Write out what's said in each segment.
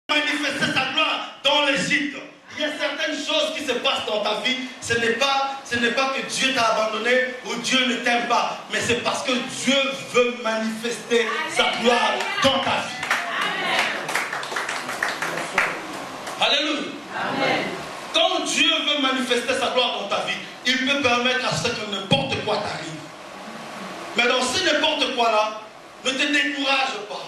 manifester sa gloire dans l'Égypte. Il y a certaines choses qui se passent dans ta vie. Ce n'est pas que Dieu t'a abandonné ou Dieu ne t'aime pas. Mais c'est parce que Dieu veut manifester sa gloire dans ta vie. Alléluia. Amen. Quand Dieu veut manifester sa gloire dans ta vie, il peut permettre à ce que n'importe quoi t'arrive. Mais dans ce n'importe quoi là, ne te décourage pas.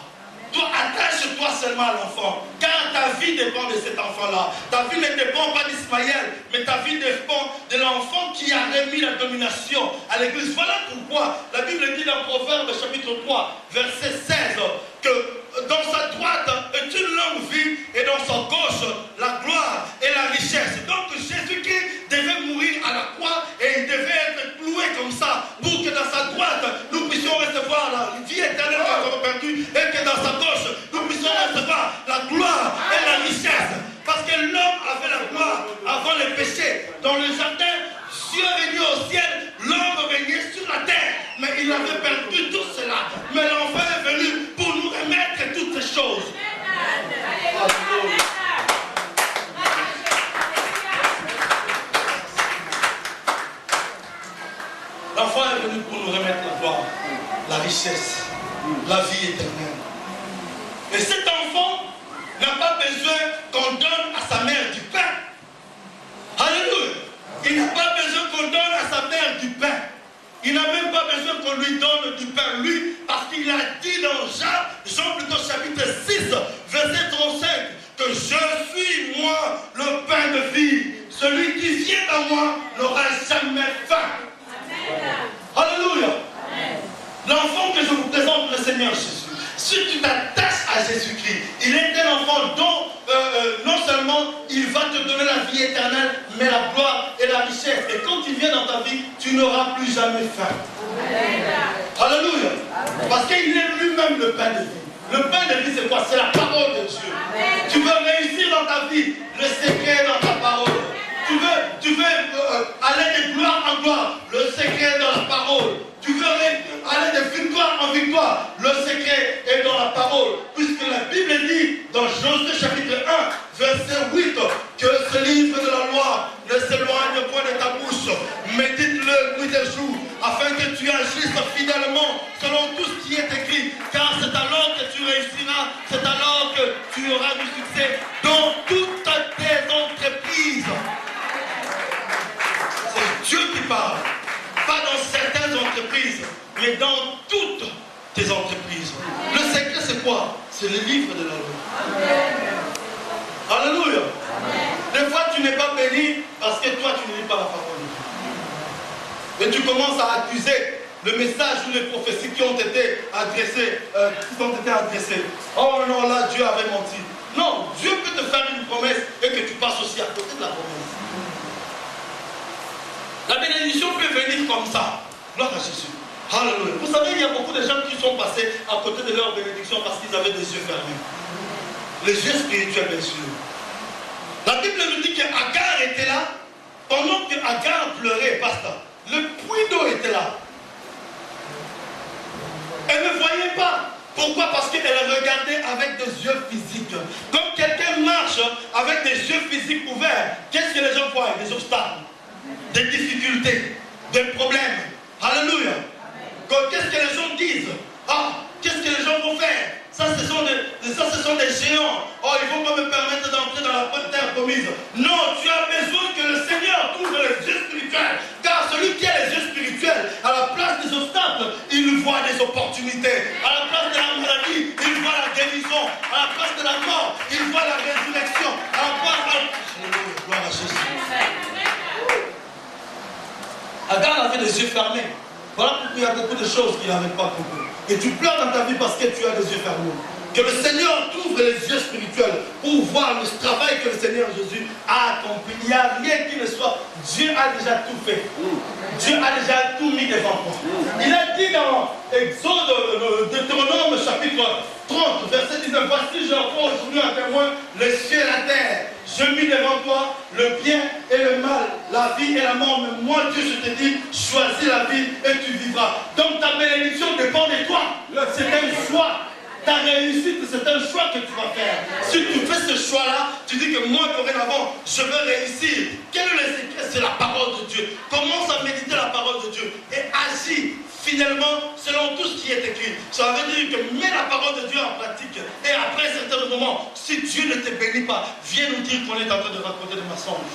Toi, attache-toi seulement à l'enfant. Car ta vie dépend de cet enfant-là. Ta vie ne dépend pas d'Ismaël, mais ta vie dépend de l'enfant qui a remis la domination à l'église. Voilà pourquoi la Bible dit dans Proverbe chapitre 3, verset 16, que dans sa droite est une longue vie et dans sa gauche la gloire et la richesse. Donc Jésus-Christ devait mourir à la croix et il devait être cloué comme ça pour que dans sa droite nous puissions recevoir la vie éternelle que nous avons perdue et que dans sa gauche nous puissions recevoir la gloire et la richesse. Parce que l'homme avait la gloire avant le péché. Dans le jardin, Dieu est venu au ciel, l'homme régnait sur la terre, mais il avait perdu tout cela. Mais l'enfant est venu pour nous remettre toutes ces choses. L'enfant est venu pour nous remettre la gloire, la richesse, la vie éternelle. Et cet enfant n'a pas besoin qu'on donne à sa mère du pain. Alléluia. Il n'a pas besoin qu'on donne à sa mère du pain. Il n'a même pas besoin qu'on lui donne du pain, lui, parce qu'il a dit dans Jean plutôt chapitre 6, verset 35, que je suis moi le pain de vie. Celui qui vient à moi n'aura jamais faim. Alléluia. L'enfant que je vous présente, le Seigneur Jésus. Si tu t'attaches à Jésus-Christ, il est un enfant dont non seulement il va te donner la vie éternelle, mais la gloire et la richesse. Et quand il vient dans ta vie, tu n'auras plus jamais faim. Alléluia. Parce qu'il est lui-même le pain de vie. Le pain de vie, c'est quoi? C'est la parole de Dieu. Amen. Tu veux réussir dans ta vie, le secret est dans ta parole. Tu veux aller de gloire en gloire, le secret est dans la parole. Tu veux aller de victoire en victoire, le secret est dans la parole. Puisque la Bible dit dans Josué chapitre 1, verset 8, que ce livre de la loi ne s'éloigne point de ta bouche. Médite-le nuit et jour, afin que tu agisses fidèlement selon tout ce qui est écrit. Car c'est alors que tu réussiras, c'est alors que tu auras du succès dans toutes tes entreprises. C'est Dieu qui parle. Pas dans certaines entreprises, mais dans toutes tes entreprises. Le secret, c'est quoi? C'est le livre de la loi. Alléluia. Des fois, tu n'es pas béni parce que toi, tu ne lis pas la parole de Dieu. Et tu commences à accuser le message ou les prophéties qui ont été adressées. Oh non, là, Dieu avait menti. Non, Dieu peut te faire une promesse et que tu passes aussi à côté de la promesse. La bénédiction peut venir comme ça. Gloire à Jésus. Alléluia. Vous savez, il y a beaucoup de gens qui sont passés à côté de leur bénédiction parce qu'ils avaient des yeux fermés. Les yeux spirituels, bien sûr. La Bible nous dit qu'Agar était là. Pendant que Agar pleurait, pasteur, le puits d'eau était là. Elle ne voyait pas. Pourquoi? Parce qu'elle regardait avec des yeux physiques. Comme quelqu'un marche avec des yeux physiques ouverts, qu'est-ce que les gens voient? Des obstacles, des difficultés, des problèmes. Alléluia. Qu'est-ce que les gens disent? Ah, qu'est-ce que les gens vont faire? Ça, ce sont des géants. Oh, ils ne vont pas me permettre d'entrer dans la terre promise. Non, tu as besoin que le Seigneur t'ouvre les yeux spirituels. Car celui qui a les yeux spirituels, à la place des obstacles, il voit des opportunités. À la place de la maladie, il voit la guérison. À la place de la mort, il voit la résurrection. À la place de... Gloire à Jésus. Agar avait les yeux fermés. Voilà pourquoi il y a beaucoup de choses qu'il n'avait pas compris. Et tu pleures dans ta vie parce que tu as les yeux fermés. Que le Seigneur t'ouvre les yeux spirituels pour voir le travail que le Seigneur Jésus a accompli. Il n'y a rien qui ne soit. Dieu a déjà tout fait. Dieu a déjà tout mis devant toi. Il a dit dans Exode, Deutéronome chapitre 30, verset 19, voici j'envoie aujourd'hui un témoin, les cieux et la terre. Je mis devant toi le bien et le mal, la vie et la mort. Mais moi, Dieu, je te dis, choisis la vie et tu vivras. Donc ta bénédiction dépend de toi. C'est un choix. Ta réussite, c'est un choix que tu vas faire. Si tu fais ce choix-là, tu dis que moi, dorénavant, je veux réussir. Quel est le secret? C'est la parole de Dieu. Commence à méditer la parole de Dieu et agis fidèlement selon tout ce qui est écrit. Ça veut dire que mets la parole de Dieu en pratique. Et après un certain moment, si Dieu ne te bénit pas, viens nous dire qu'on est en train de raconter des mensonges.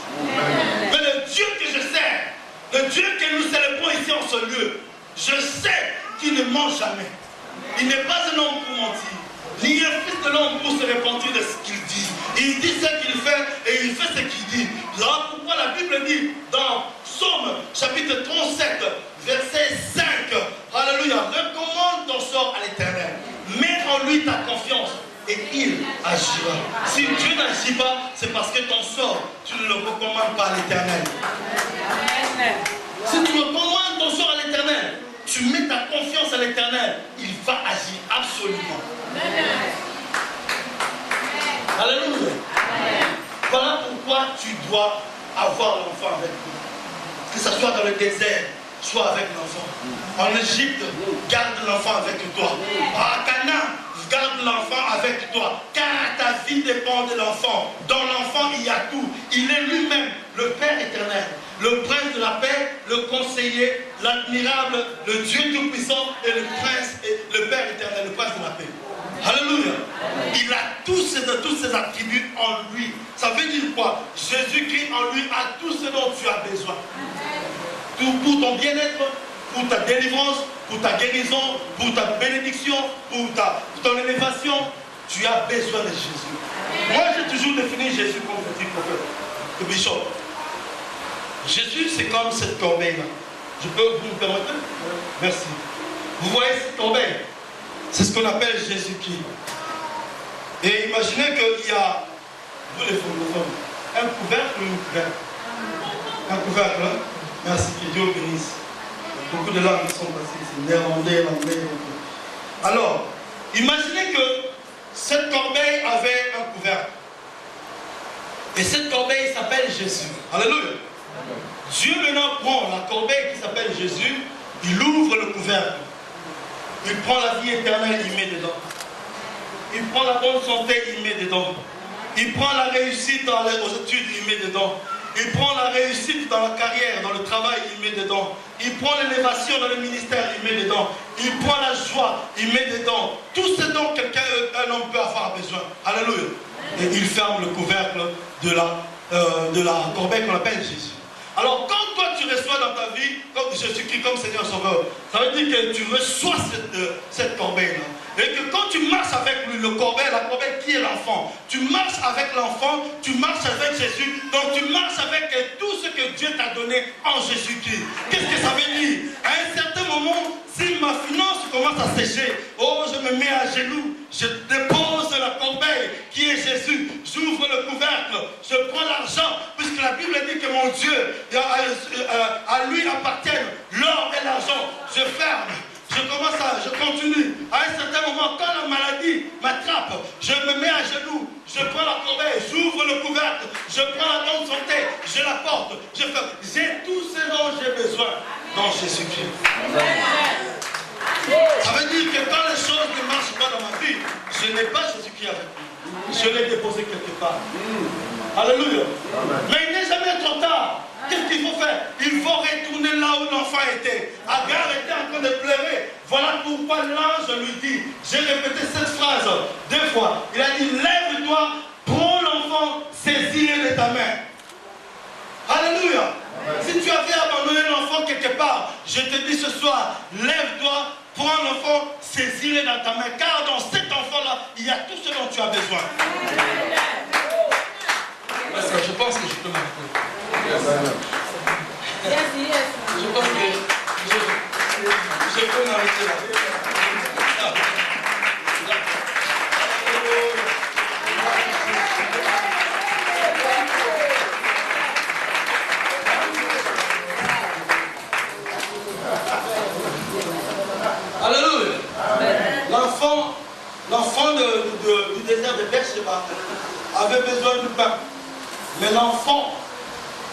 Mais le Dieu que je sers, le Dieu que nous célébrons ici en ce lieu, je sais qu'il ne ment jamais. Il n'est pas un homme pour mentir, ni un fils de l'homme pour se repentir de ce qu'il dit. Il dit ce qu'il fait et il fait ce qu'il dit. Voilà pourquoi la Bible dit dans Psaume chapitre 37, verset 5, alléluia, recommande ton sort à l'Éternel. Mets en lui ta confiance et il agira. Si Dieu n'agit pas, c'est parce que ton sort, tu ne le recommandes pas à l'Éternel. Si tu recommandes ton sort à l'Éternel, tu mets ta confiance à l'Éternel, il va agir absolument. Alléluia. Voilà pourquoi tu dois avoir l'enfant avec toi. Que ce soit dans le désert, soit avec l'enfant. En Égypte, garde l'enfant avec toi. À Canaan, garde l'enfant avec toi. Car ta vie dépend de l'enfant. Dans l'enfant, il y a tout. Il est lui-même le Père éternel, le Prince de la paix, le conseiller, l'admirable, le Dieu tout-puissant et le Prince, et le Père éternel, le Prince de la paix. Alléluia. Il a tous ces attributs en lui. Ça veut dire quoi? Jésus-Christ en lui a tout ce dont tu as besoin. Pour ton bien-être, pour ta délivrance, pour ta guérison, pour ta bénédiction, pour ton élévation, tu as besoin de Jésus. Moi, j'ai toujours défini Jésus comme petit prophète, le bishop. Jésus, c'est comme cette corbeille-là. Je peux vous me permettre? Merci. Vous voyez cette corbeille? C'est ce qu'on appelle Jésus-Christ. Et imaginez qu'il y a, vous les francophones, un couvercle ou une couvercle? Un couvercle, hein? Merci, que Dieu bénisse. Beaucoup de langues sont passées ici, néerlandais, l'anglais. Alors, imaginez que cette corbeille avait un couvercle. Et cette corbeille s'appelle Jésus. Alléluia. Dieu maintenant prend la corbeille qui s'appelle Jésus, il ouvre le couvercle. Il prend la vie éternelle, il met dedans. Il prend la bonne santé, il met dedans. Il prend la réussite aux études, il met dedans. Il prend la réussite dans la carrière, dans le travail, il met dedans. Il prend l'élévation dans le ministère, il met dedans. Il prend la joie, il met dedans. Tout ce dont un homme peut avoir besoin. Alléluia. Et il ferme le couvercle de la corbeille qu'on appelle Jésus. Alors quand toi tu reçois dans ta vie comme Jésus-Christ comme Seigneur Sauveur, ça veut dire que tu reçois cette corbeille-là. Et que quand tu marches avec lui, la corbeille qui est l'enfant, tu marches avec l'enfant, tu marches avec Jésus, donc tu marches avec tout ce que Dieu t'a donné en Jésus-Christ. Qu'est-ce que ça veut dire? À un certain moment, si ma finance commence à sécher, oh, je me mets à genoux, je dépose la corbeille qui est Jésus, j'ouvre le couvercle, je prends l'argent, puisque la Bible dit que mon Dieu, à lui appartiennent l'or et l'argent, je ferme. Je continue. À un certain moment, quand la maladie m'attrape, je me mets à genoux, je prends la corbeille, j'ouvre le couvercle, je prends la bonne santé, je la porte, j'ai tout ce dont j'ai besoin dans Jésus-Christ. Ça veut dire que quand les choses ne marchent pas dans ma vie, je n'ai pas Jésus-Christ avec moi. Je l'ai déposé quelque part. Alléluia. Mais il n'est jamais trop tard. Qu'est-ce qu'il faut faire? Il faut retourner là où l'enfant était. Agar était en train de pleurer. Voilà pourquoi l'ange lui dit, j'ai répété cette phrase 2 fois. Il a dit, lève-toi, prends l'enfant, saisis-le de ta main. Alléluia. Si tu avais abandonné l'enfant quelque part, je te dis ce soir, lève-toi, prends l'enfant, saisis-le dans ta main. Car dans cet enfant-là, il y a tout ce dont tu as besoin. Je pense que je peux m'arrêter. Je pense que je peux m'arrêter là. Alléluia. L'enfant du désert de Beersheba avait besoin de pain. Mais l'enfant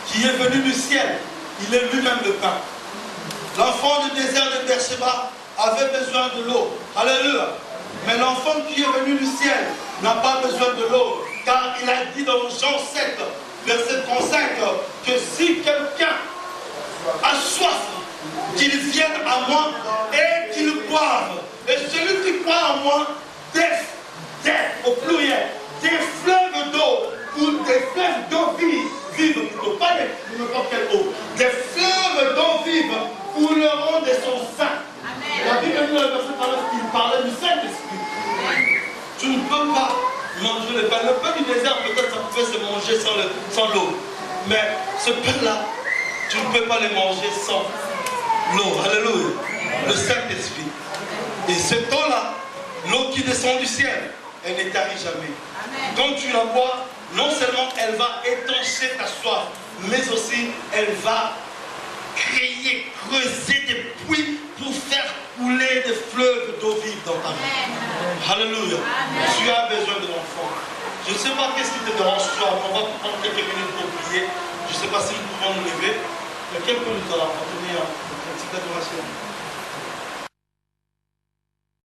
qui est venu du ciel, il est lui-même le pain. L'enfant du désert de Beersheba avait besoin de l'eau. Alléluia. Mais l'enfant qui est venu du ciel n'a pas besoin de l'eau, car il a dit dans Jean 7, verset 35, que si quelqu'un a soif, qu'il vienne à moi et qu'il boive. Et celui qui croit en moi, au pluriel, des fleuves d'eau, ou des fleuves d'eau vive, plutôt, pas n'importe quelle eau, des fleuves d'eau vive couleront de son sein. La Bible dit dans le verset 39 qu'il parlait du Saint-Esprit. Tu ne peux pas manger le pain. Le pain du désert, peut-être ça pouvait se manger sans l'eau. Mais ce pain-là, tu ne peux pas le manger sans l'eau. Alléluia. Le Saint-Esprit. Et cette eau-là, l'eau qui descend du ciel, elle ne tarit jamais. Quand tu la bois, non seulement elle va étancher ta soif, mais aussi elle va creuser des puits pour faire couler des fleuves d'eau vive dans ta vie. Alléluia. Tu as besoin de l'enfant. Je ne sais pas qu'est-ce qui te dérange toi. On va prendre quelques minutes pour prier. Je ne sais pas si nous pouvons nous lever. Mais quelques minutes pour tenir une petite adoration.